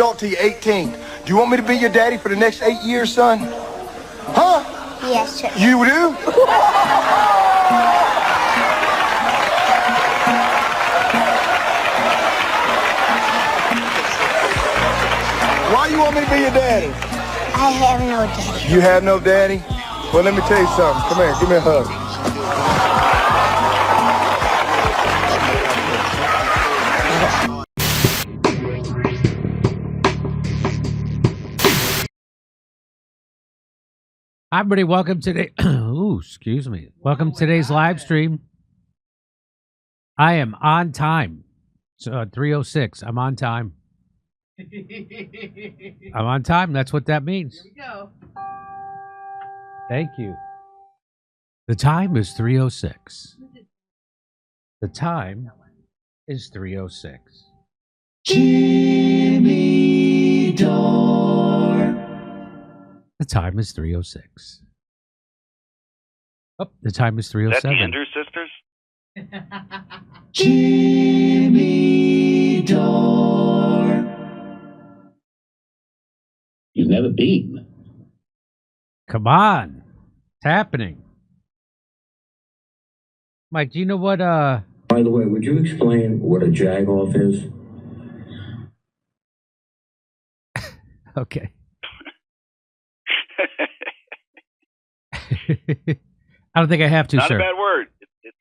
adult till you're 18. Do you want me to be your daddy for the next 8 years, son? Huh? Yes, sir. You do? Why you want me to be your daddy? I have no daddy. You have no daddy? Well, let me tell you something. Come here, give me a hug. Hi, everybody. Welcome to today. Ooh, excuse me. Welcome to today's live stream. I am on time. So 3:06. I'm on time. I'm on time. That's what that means. Here we go. Thank you. The time is 3:06. The time is 3:06. Jimmy Dore. The time is 3:06. Oh, the time is 3:07. Is that the Ender sisters? Jimmy Dore. You've never been. Come on. It's happening. Mike, do you know what By the way, would you explain what a jagoff is? Okay. I don't think I have to, not sir. Not a bad word. It's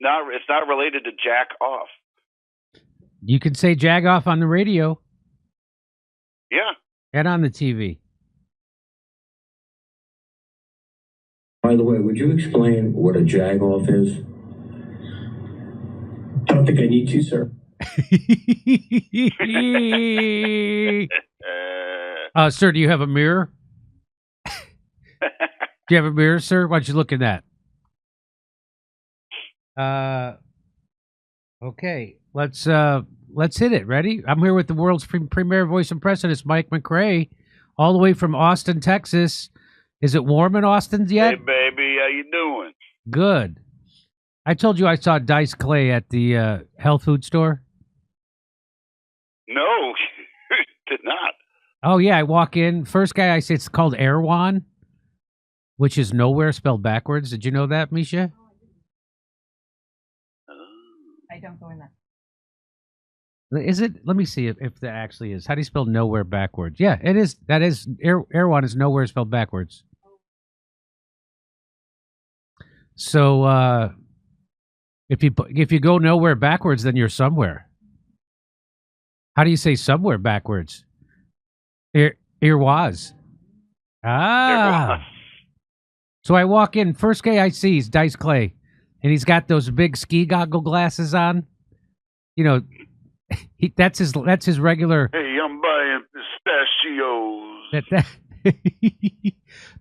not related to jack off. You can say jag off on the radio. Yeah. And on the TV. By the way, would you explain what a jagoff is? I don't think I need to, sir. Sir, do you have a mirror? Do you have a mirror, sir? Why don't you look at that? Okay, let's hit it. Ready? I'm here with the world's premier voice impressionist, Mike McRae, all the way from Austin, Texas. Is it warm in Austin yet? Hey, baby, how you doing? Good. I told you I saw Dice Clay at the health food store. No, did not. Oh, yeah, I walk in. First guy I see, it's called Aryan, which is nowhere spelled backwards. Did you know that, Misha? I don't go in that. Is it? Let me see if that actually is. How do you spell nowhere backwards? Yeah, it is. That is, Aryan is nowhere spelled backwards. So, if you go nowhere backwards, then you're somewhere. How do you say somewhere backwards? Was. Ah. So I walk in. First guy I see is Dice Clay, and he's got those big ski goggle glasses on. You know, that's his regular. Hey, I'm buying pistachios.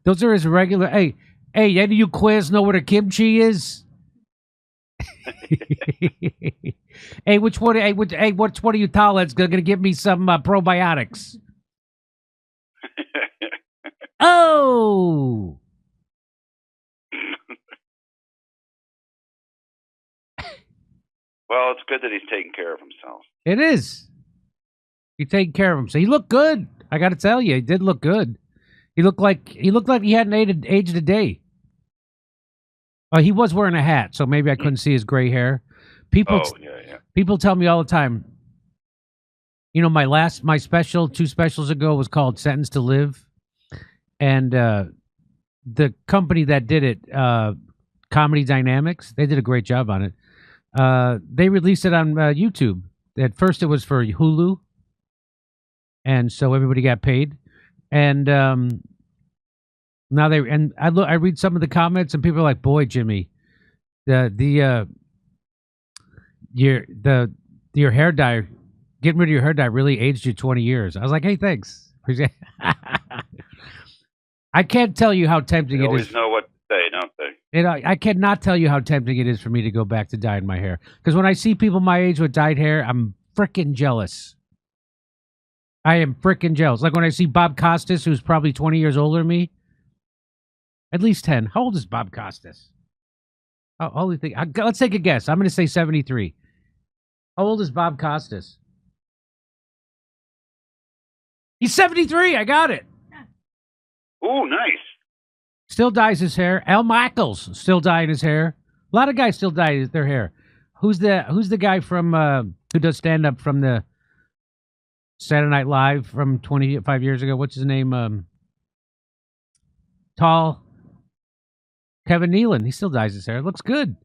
Those are his regular. Hey, any of you quiz know what a kimchi is? Hey, which one? Hey, what's one of you tallets gonna give me some probiotics? Oh. Well, it's good that he's taking care of himself. It is. He's taking care of him. So he looked good. I got to tell you, he did look good. He looked like he hadn't aged a day. He was wearing a hat, so maybe I couldn't see his gray hair. People tell me all the time. You know, my special 2 specials ago was called Sentence to Live, and the company that did it, Comedy Dynamics, they did a great job on it. They released it on YouTube. At first, it was for Hulu, and so everybody got paid. And now I read some of the comments, and people are like, "Boy, Jimmy, your hair dye, getting rid of your hair dye really aged you 20 years." I was like, "Hey, thanks." I can't tell you how tempting They it is. always know what to say, don't they? I cannot tell you how tempting it is for me to go back to dyeing my hair. Because when I see people my age with dyed hair, I'm freaking jealous. I am freaking jealous. Like when I see Bob Costas, who's probably 20 years older than me. At least 10. How old is Bob Costas? Let's take a guess. I'm going to say 73. How old is Bob Costas? He's 73. I got it. Ooh, nice. Still dyes his hair. Al Michaels still dyeing his hair. A lot of guys still dye their hair. Who's the guy from who does stand up from the Saturday Night Live from 25 years ago? What's his name? Tall Kevin Nealon. He still dyes his hair. Looks good.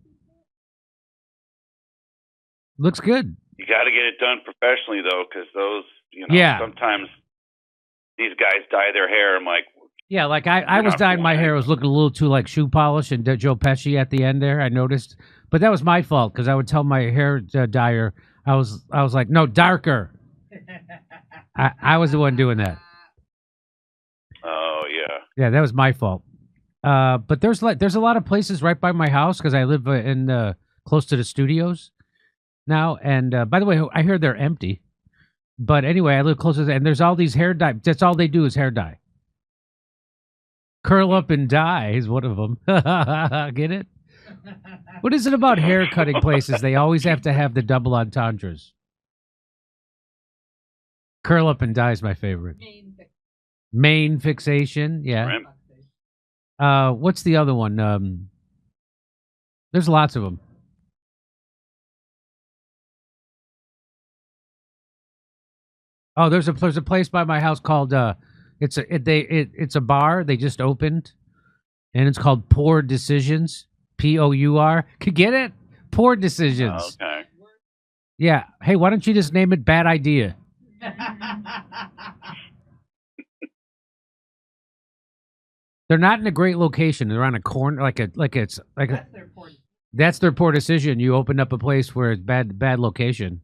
Looks good. You got to get it done professionally, though, because those, sometimes these guys dye their hair. I'm like, yeah, like I was dyeing my hair. It was looking a little too like shoe polish and Joe Pesci at the end there. I noticed, but that was my fault because I would tell my hair dyer. I was like, no, darker. I was the one doing that. Oh yeah. Yeah, that was my fault. But there's a lot of places right by my house because I live in close to the studios now. And by the way, I hear they're empty. But anyway, I live close to and there's all these hair dye. That's all they do is hair dye. Curl up and dye is one of them. Get it? What is it about hair cutting places? They always have to have the double entendres. Curl up and dye is my favorite. Main fixation, yeah. What's the other one? There's lots of them. Oh, there's a place by my house called it's a bar they just opened, and it's called Poor Decisions. Pour. Could get it? Poor Decisions. Oh, okay. Yeah. Hey, why don't you just name it Bad Idea? They're not in a great location. They're on a corner, that's their poor decision. You opened up a place where it's bad location.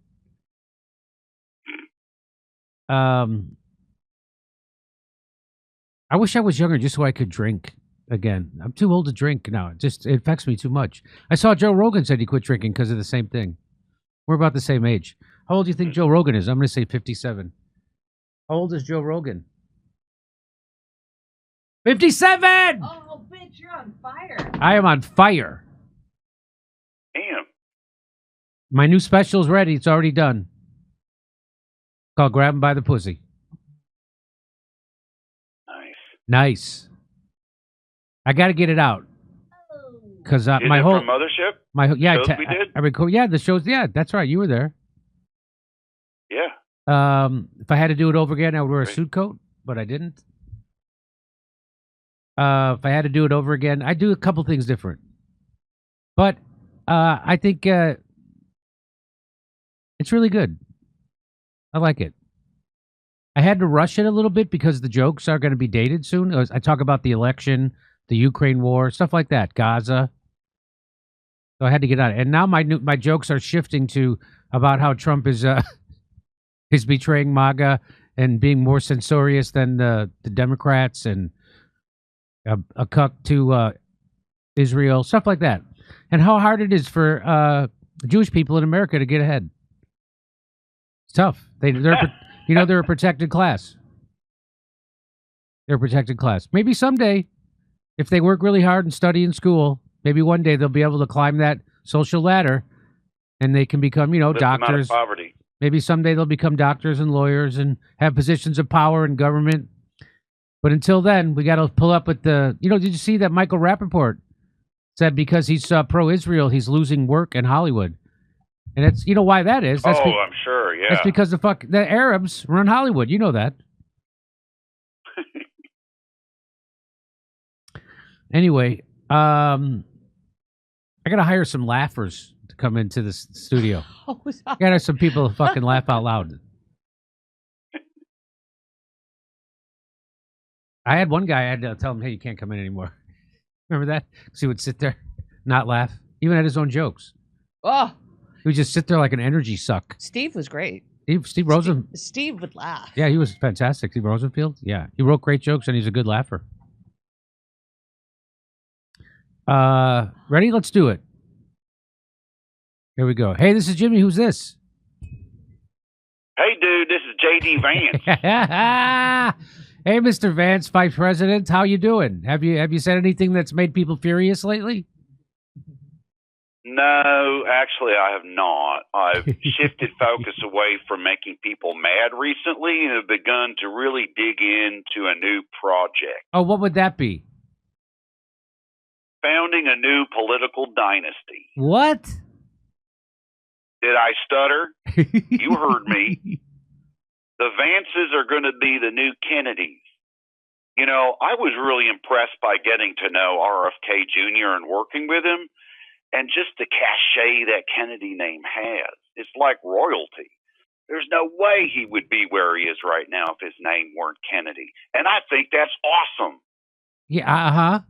I wish I was younger just so I could drink again. I'm too old to drink now. It affects me too much. I saw Joe Rogan said he quit drinking because of the same thing. We're about the same age. How old do you think Joe Rogan is? I'm going to say 57. How old is Joe Rogan? 57! Oh, bitch, you're on fire. I am on fire. Damn. My new special's ready. It's already done. Called Grab 'em by the Pussy. Nice. I got to get it out because my whole from Mothership. I record. Yeah, the shows. Yeah, that's right. You were there. Yeah. If I had to do it over again, I would wear a suit coat, but I didn't. If I had to do it over again, I'd do a couple things different. But I think it's really good. I like it. I had to rush it a little bit because the jokes are going to be dated soon. I talk about the election, the Ukraine war, stuff like that, Gaza. So I had to get on it. And now my jokes are shifting to about how Trump is betraying MAGA and being more censorious than the Democrats and a cuck to Israel, stuff like that. And how hard it is for Jewish people in America to get ahead. It's tough. They're a protected class. They're a protected class. Maybe someday, if they work really hard and study in school, maybe one day they'll be able to climb that social ladder and they can become, doctors. Poverty. Maybe someday they'll become doctors and lawyers and have positions of power in government. But until then, we got to pull up with the, did you see that Michael Rappaport said because he's pro-Israel, he's losing work in Hollywood? And it's, why that is? That's I'm sure, yeah. That's because the Arabs run Hollywood. You know that. Anyway, I got to hire some laughers to come into the studio. Oh, I got to have some people to fucking laugh out loud. I had one guy, I had to tell him, hey, you can't come in anymore. Remember that? Because he would sit there, not laugh, even at his own jokes. Oh. He would just sit there like an energy suck. Steve was great. Steve Rosenfield. Steve would laugh. Yeah, he was fantastic. Steve Rosenfield. Yeah, he wrote great jokes and he's a good laugher. Ready? Let's do it. Here we go. Hey, this is Jimmy. Who's this? Hey, dude, this is J.D. Vance. Hey, Mr. Vance, Vice President. How you doing? Have you said anything that's made people furious lately? No, actually, I have not. I've shifted focus away from making people mad recently and have begun to really dig into a new project. Oh, what would that be? Founding a new political dynasty. What? Did I stutter? You heard me. The Vances are going to be the new Kennedys. You know, I was really impressed by getting to know RFK Jr. and working with him. And just the cachet that Kennedy name has. It's like royalty. There's no way he would be where he is right now if his name weren't Kennedy. And I think that's awesome. Yeah, uh-huh.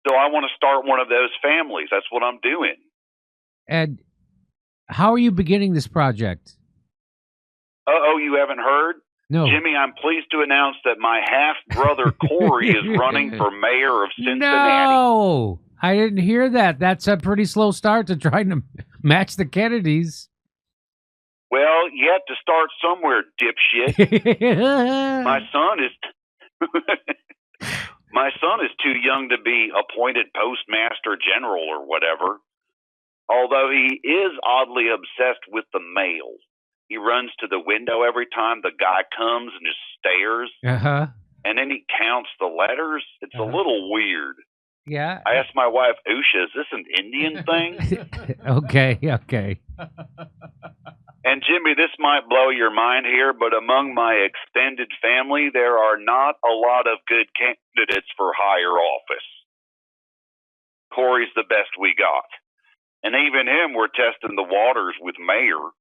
So I want to start one of those families. That's what I'm doing. And how are you beginning this project? Uh-oh, you haven't heard? No. Jimmy, I'm pleased to announce that my half-brother Corey is running for mayor of Cincinnati. No! I didn't hear that. That's a pretty slow start to trying to match the Kennedys. Well, you have to start somewhere, dipshit. My son is too young to be appointed postmaster general or whatever. Although he is oddly obsessed with the mail. He runs to the window every time the guy comes and just stares. Uh-huh. And then he counts the letters. It's a little weird. Yeah. I asked my wife, Usha, is this an Indian thing? Okay. And Jimmy, this might blow your mind here, but among my extended family, there are not a lot of good candidates for higher office. Corey's the best we got. And even him, we're testing the waters with mayor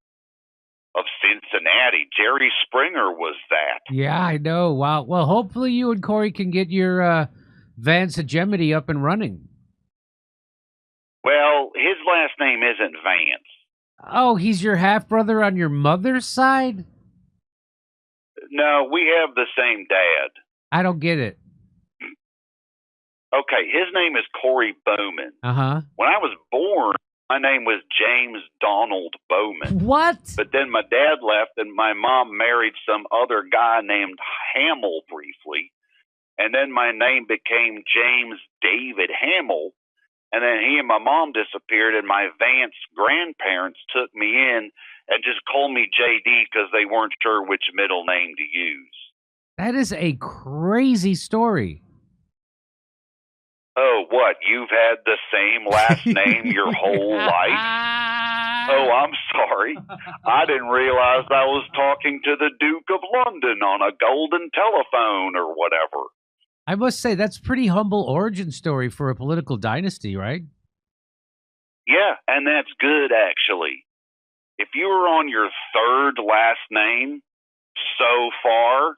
of Cincinnati. Jerry Springer was that. Yeah, I know. Wow. Well, hopefully you and Corey can get your Vance hegemony up and running. Well, his last name isn't Vance. Oh, he's your half-brother on your mother's side? No, we have the same dad. I don't get it. Okay, his name is Corey Bowman. Uh-huh. When I was born, my name was James Donald Bowman. What? But then my dad left and my mom married some other guy named Hamill briefly. And then my name became James David Hamill. And then he and my mom disappeared, and my Vance grandparents took me in and just called me JD because they weren't sure which middle name to use. That is a crazy story. Oh, what? You've had the same last name your whole life? Oh, I'm sorry. I didn't realize I was talking to the Duke of London on a golden telephone or whatever. I must say, that's pretty humble origin story for a political dynasty, right? Yeah, and that's good, actually. If you were on your third last name so far,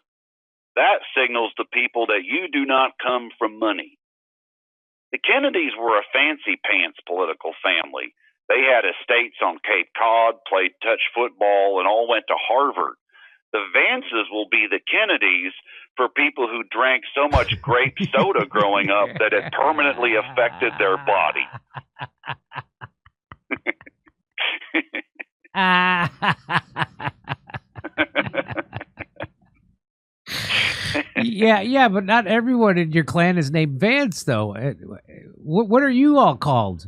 that signals to people that you do not come from money. The Kennedys were a fancy pants political family. They had estates on Cape Cod, played touch football, and all went to Harvard. The Vances will be the Kennedys for people who drank so much grape soda growing up that it permanently affected their body. Yeah, but not everyone in your clan is named Vance, though. What are you all called?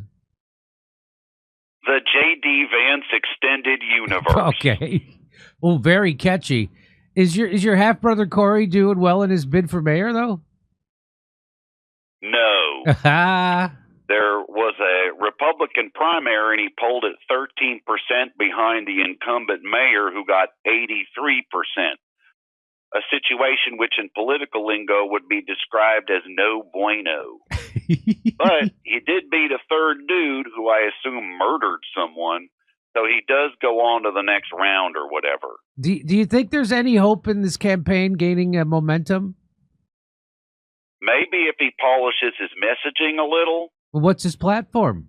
The J.D. Vance Extended Universe. Okay. Well, very catchy. Is your half brother Corey doing well in his bid for mayor, though? No. There was a Republican primary, and he polled at 13% behind the incumbent mayor, who got 83%. A situation which in political lingo would be described as no bueno. But he did beat a third dude who I assume murdered someone, so he does go on to the next round or whatever. Do you think there's any hope in this campaign gaining momentum? Maybe if he polishes his messaging a little. What's his platform?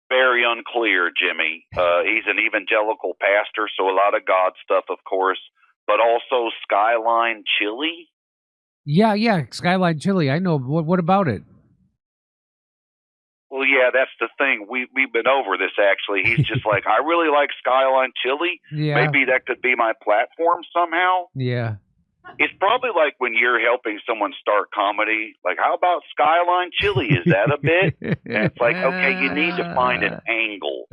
Very unclear, Jimmy. He's an evangelical pastor, so a lot of God stuff, of course, but also Skyline Chili. Yeah, Skyline Chili. I know. What about it? Well, yeah, that's the thing. We've been over this, actually. He's just like, I really like Skyline Chili. Yeah. Maybe that could be my platform somehow. Yeah. It's probably like when you're helping someone start comedy. Like, how about Skyline Chili? Is that a bit? And it's like, okay, you need to find an angle.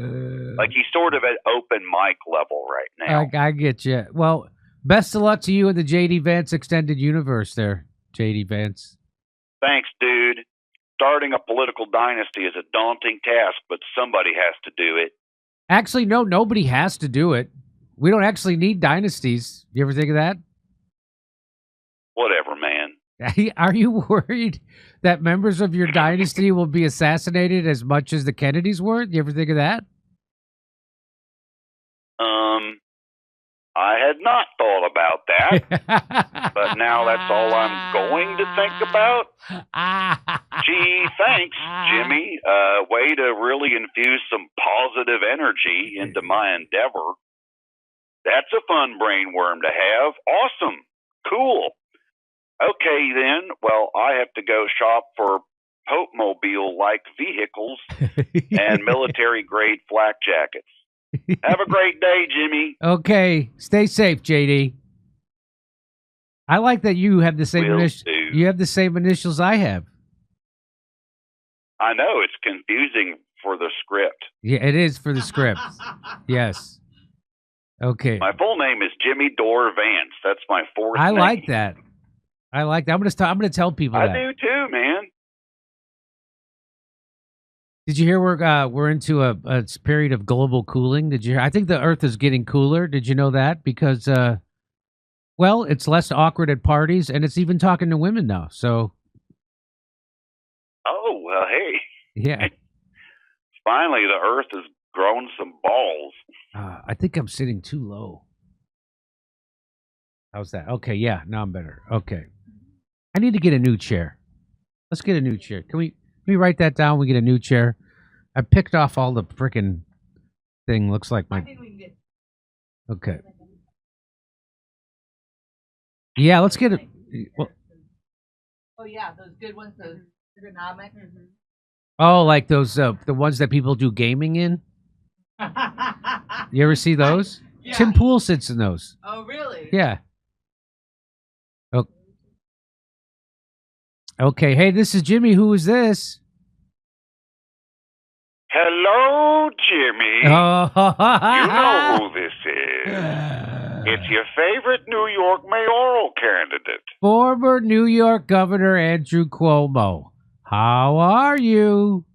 Like he's sort of at open mic level right now. I get you. Well, best of luck to you in the JD Vance extended universe there, JD Vance. Thanks, dude. Starting a political dynasty is a daunting task, but somebody has to do it. Actually, no, nobody has to do it. We don't actually need dynasties. You ever think of that? Whatever, man. Are you worried that members of your dynasty will be assassinated as much as the Kennedys were? You ever think of that? I had not thought about that, but now that's all I'm going to think about. Gee, thanks, Jimmy. Way to really infuse some positive energy into my endeavor. That's a fun brainworm to have. Awesome. Cool. Okay, then. Well, I have to go shop for Pope-mobile-like vehicles and military-grade flak jackets. Have a great day, Jimmy. Okay. Stay safe, JD. I like that you have the same you have the same initials I have. I know. It's confusing for the script. Yeah, it is for the script. Yes. Okay. My full name is Jimmy Dore Vance. That's my fourth name. I like that. I'm gonna tell people that. I do too, man. Did you hear we're into a period of global cooling? Did you hear? I think the Earth is getting cooler. Did you know that? Because well, it's less awkward at parties, and it's even talking to women now. So. Oh well, hey. Yeah. Finally, the Earth has grown some balls. I think I'm sitting too low. How's that? Okay, yeah, now I'm better. Okay. I need to get a new chair. Let's get a new chair. Can we write that down? We get a new chair. I picked off all the frickin' thing. Looks like my... Okay. Yeah, let's get it. Well, Oh yeah, those good ones, those ergonomic. oh, like those, the ones that people do gaming in? You ever see those? Yeah. Tim Pool sits in those. Oh really? Yeah. Okay, hey, this is Jimmy. Who is this? Hello, Jimmy. Oh, You know who this is. It's your favorite New York mayoral candidate. former New York Governor Andrew Cuomo. How are you?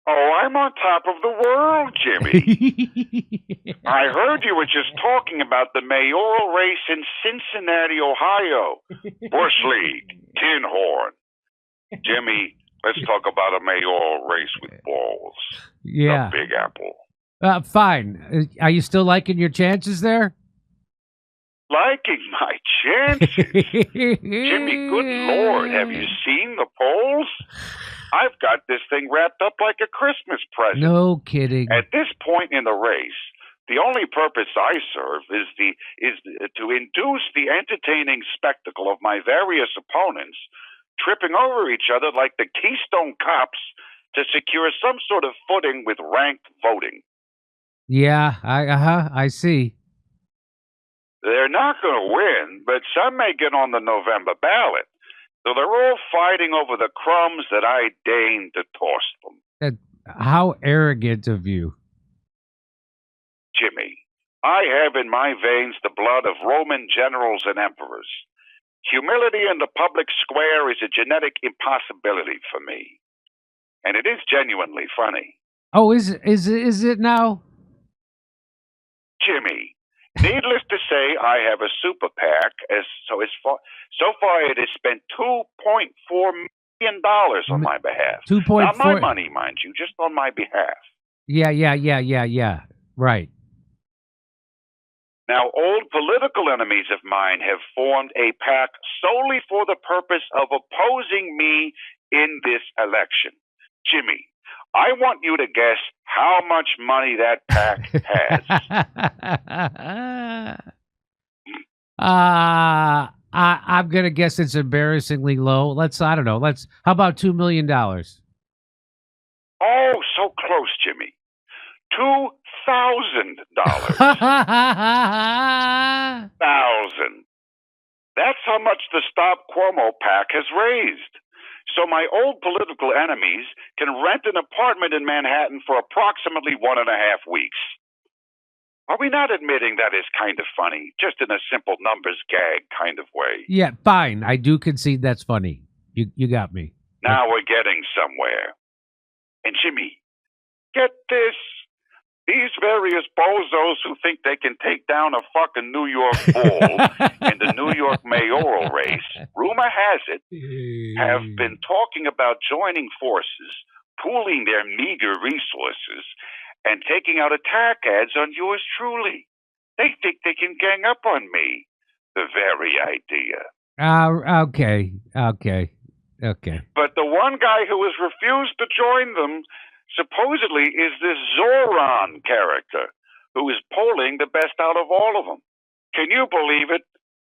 Oh, I'm on top of the world, Jimmy. I heard you were just talking about the mayoral race in Cincinnati, Ohio. Bush League, Tin Horn. Jimmy, let's talk about a mayoral race with balls. Yeah. The Big Apple. Fine. Are you still liking your chances there? Liking my chances? Jimmy, good Lord, have you seen the polls? I've got this thing wrapped up like a Christmas present. No kidding. At this point in the race, the only purpose I serve is to induce the entertaining spectacle of my various opponents tripping over each other like the Keystone Cops to secure some sort of footing with ranked voting. Yeah, I see. They're not going to win, but some may get on the November ballot. So they're all fighting over the crumbs that I deign to toss them. How arrogant of you. Jimmy, I have in my veins the blood of Roman generals and emperors. Humility in the public square is a genetic impossibility for me. And it is genuinely funny. Oh, is it now? Jimmy, needless to say, I have a super PAC. So far it has spent $2.4 million on my behalf. Not my money, mind you, just on my behalf. Yeah. Right. Now, old political enemies of mine have formed a PAC solely for the purpose of opposing me in this election. Jimmy, I want you to guess how much money that PAC has. I'm gonna guess it's embarrassingly low. I don't know. How about $2 million? Oh, so close, Jimmy. $2,000. $1,000. how much the Stop Cuomo PAC has raised. So my old political enemies can rent an apartment in Manhattan for approximately 1.5 weeks. Are we not admitting that is kind of funny, just in a simple numbers gag kind of way? Yeah, fine. I do concede that's funny. You got me. Now we're getting somewhere. And Jimmy, get this. These various bozos who think they can take down a fucking New York bull in the New York mayoral race, rumor has it, have been talking about joining forces, pooling their meager resources, and taking out attack ads on yours truly. They think they can gang up on me. The very idea. Okay. But the one guy who has refused to join them supposedly is this Zoran character who is polling the best out of all of them. Can you believe it?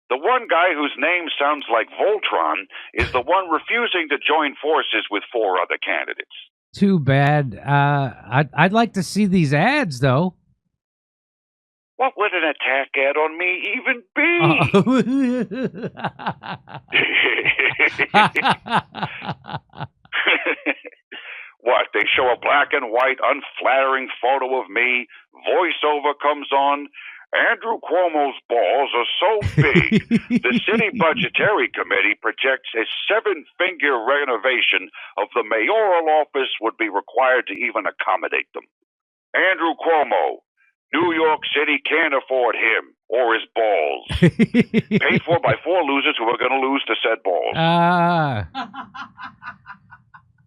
The one guy whose name sounds like Voltron is the one refusing to join forces with 4 other candidates. Too bad. I'd like to see these ads, though. What would an attack ad on me even be? What, they show a black and white, unflattering photo of me, voiceover comes on, Andrew Cuomo's balls are so big, the city budgetary committee projects a 7-figure renovation of the mayoral office would be required to even accommodate them. Andrew Cuomo, New York City can't afford him or his balls. Paid for by 4 losers who are going to lose to said balls.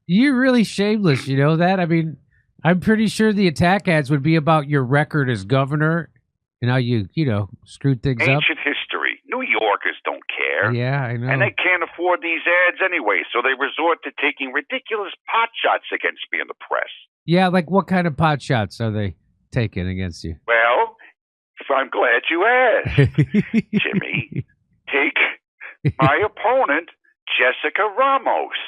You're really shameless, you know that? I mean, I'm pretty sure the attack ads would be about your record as governor and how you screwed things up. Ancient history. New Yorkers don't care. Yeah, I know. And they can't afford these ads anyway, so they resort to taking ridiculous pot shots against me in the press. Yeah, like what kind of pot shots are they taking against you? Well, I'm glad you asked. Jimmy, take my opponent, Jessica Ramos.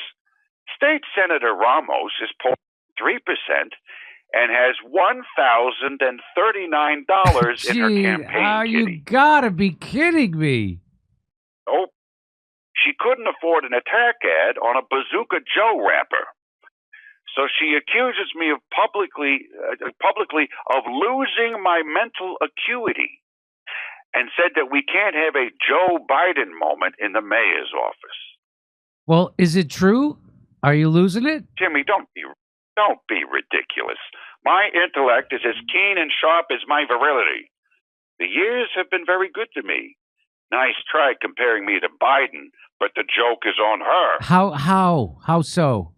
State Senator Ramos is polling 3% and has $1,039 in her campaign kitty. You gotta be kidding me. Nope. She couldn't afford an attack ad on a Bazooka Joe rapper. So she accuses me of publicly of losing my mental acuity and said that we can't have a Joe Biden moment in the mayor's office. Well, is it true? Are you losing it? Jimmy, don't be ridiculous. My intellect is as keen and sharp as my virility. The years have been very good to me. Nice try comparing me to Biden, but the joke is on her. How so?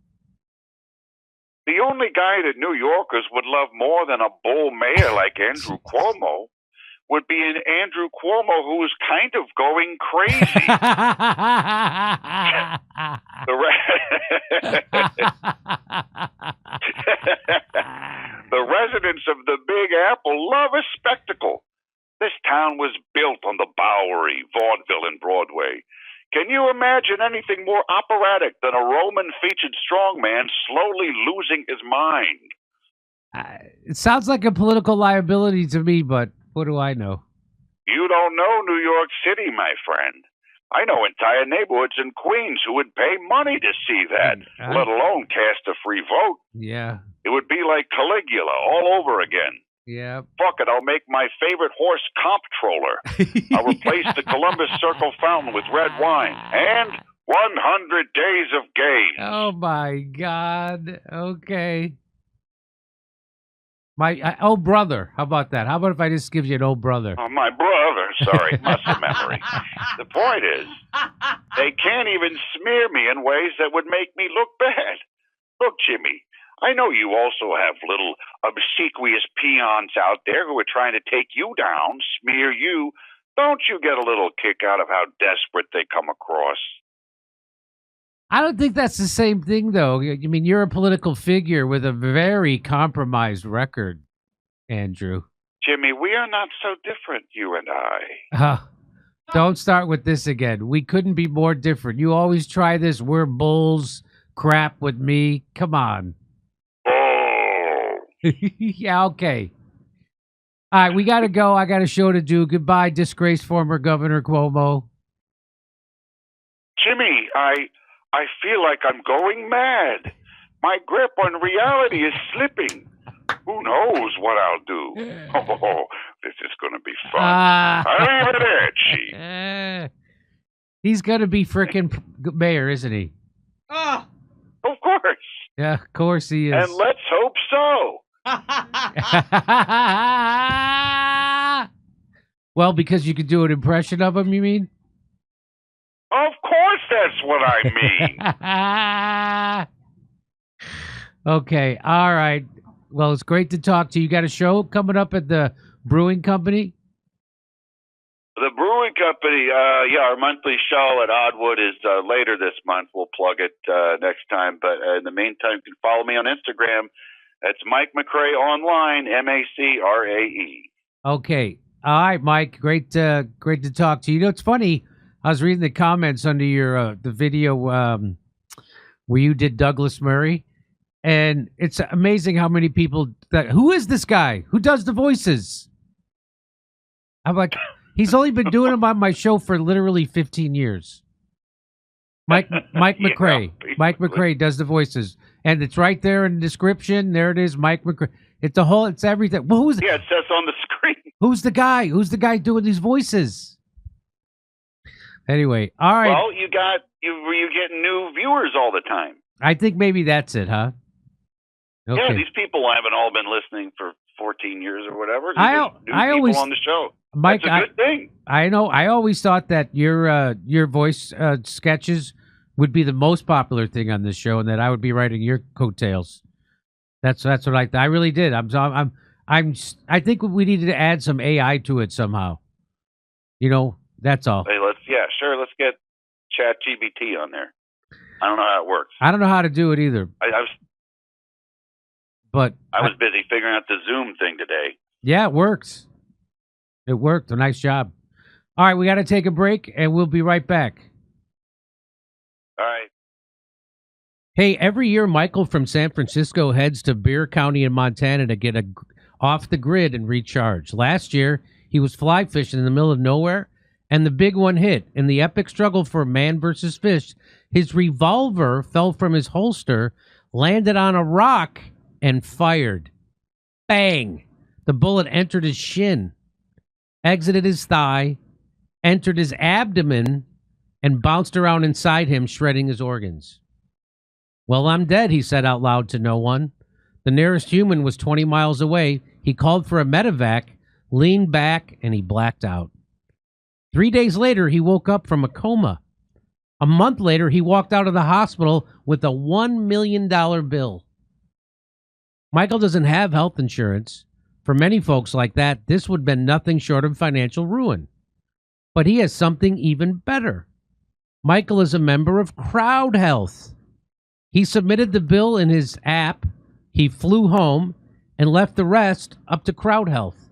The only guy that New Yorkers would love more than a bull mayor like Andrew Cuomo would be an Andrew Cuomo who is kind of going crazy. The residents of the Big Apple love a spectacle. This town was built on the Bowery, vaudeville, and Broadway. Can you imagine anything more operatic than a Roman-featured strongman slowly losing his mind? It sounds like a political liability to me, but what do I know? You don't know New York City, my friend. I know entire neighborhoods in Queens who would pay money to see that, let alone cast a free vote. Yeah. It would be like Caligula all over again. Yeah. Fuck it, I'll make my favorite horse comptroller. I'll replace the Columbus Circle fountain with red wine. And 100 days of games. Oh, my God. Okay. My old brother. How about that? How about if I just give you an old brother? Oh, my brother. Sorry, muscle memory. The point is, they can't even smear me in ways that would make me look bad. Look, Jimmy, I know you also have little obsequious peons out there who are trying to take you down, smear you. Don't you get a little kick out of how desperate they come across? I don't think that's the same thing, though. I mean, you're a political figure with a very compromised record, Andrew. Jimmy, we are not so different, you and I. Don't start with this again. We couldn't be more different. You always try this "we're bulls" crap with me. Come on. Oh. Yeah, okay. All right, we got to go. I got a show to do. Goodbye, disgraced former Governor Cuomo. Jimmy, I feel like I'm going mad. My grip on reality is slipping. Who knows what I'll do? Oh, this is going to be fun. Arrivederci. He's going to be frickin' mayor, isn't he? Oh. Of course. Yeah, of course he is. And let's hope so. Well, because you could do an impression of him, you mean? Of course that's what I mean. Okay, all right. Well, it's great to talk to you. You got a show coming up at the Brewing Company? The Brewing Company, our monthly show at Oddwood is later this month. We'll plug it next time. But in the meantime, you can follow me on Instagram. That's Mike McRae Online, MACRAE. Okay. All right, Mike. Great to talk to you. You know, it's funny. I was reading the comments under your the video where you did Douglas Murray, and it's amazing how many people who is this guy? Who does the voices? I'm like, he's only been doing them on my show for literally 15 years. Mike McRae. Yeah, Mike McRae does the voices. And it's right there in the description. There it is, Mike McRae. It's everything. Well, it says on the screen. Who's the guy? Who's the guy doing these voices? Anyway, all right. Well, you getting new viewers all the time. I think maybe that's it, huh? Okay. Yeah, these people haven't all been listening for 14 years or whatever. I always people on the show. Mike, that's a good thing. I know. I always thought that your voice sketches would be the most popular thing on this show, and that I would be writing your coattails. That's what I really did. I think we needed to add some AI to it somehow. You know, that's all. Hey, let's get ChatGPT on there. I don't know how it works. I don't know how to do it either. I was busy figuring out the Zoom thing today. Yeah, it works. It worked. A nice job. All right, we got to take a break, and we'll be right back. All right. Hey, every year, Michael from San Francisco heads to Bexar County in Montana to get off the grid and recharge. Last year, he was fly fishing in the middle of nowhere, and the big one hit. In the epic struggle for man versus fish, his revolver fell from his holster, landed on a rock, and fired. Bang! The bullet entered his shin, exited his thigh, entered his abdomen, and bounced around inside him, shredding his organs. Well, I'm dead, he said out loud to no one. The nearest human was 20 miles away. He called for a medevac, leaned back, and he blacked out. 3 days later, he woke up from a coma. A month later, he walked out of the hospital with a $1 million bill. Michael doesn't have health insurance. For many folks like that, this would have been nothing short of financial ruin. But he has something even better. Michael is a member of Crowd Health. He submitted the bill in his app, he flew home, and left the rest up to Crowd Health.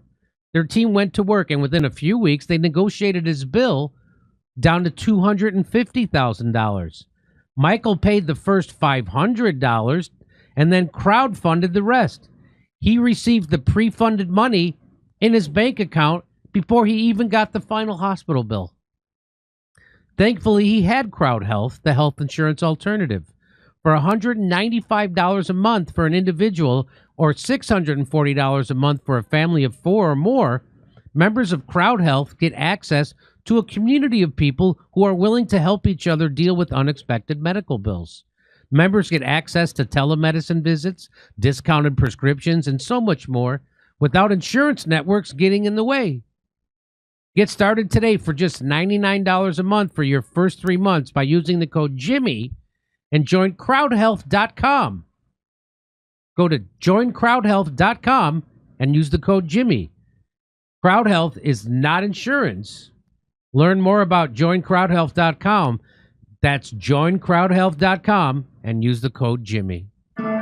Their team went to work, and within a few weeks, they negotiated his bill down to $250,000. Michael paid the first $500 and then crowdfunded the rest. He received the pre-funded money in his bank account before he even got the final hospital bill. Thankfully, he had Crowd Health, the health insurance alternative. For $195 a month for an individual or $640 a month for a family of 4 or more, members of Crowd Health get access to a community of people who are willing to help each other deal with unexpected medical bills. Members get access to telemedicine visits, discounted prescriptions, and so much more without insurance networks getting in the way. Get started today for just $99 a month for your first 3 months by using the code Jimmy and join crowdhealth.com. Go to joincrowdhealth.com and use the code Jimmy. Crowd Health is not insurance. Learn more about joincrowdhealth.com. That's joincrowdhealth.com and use the code Jimmy.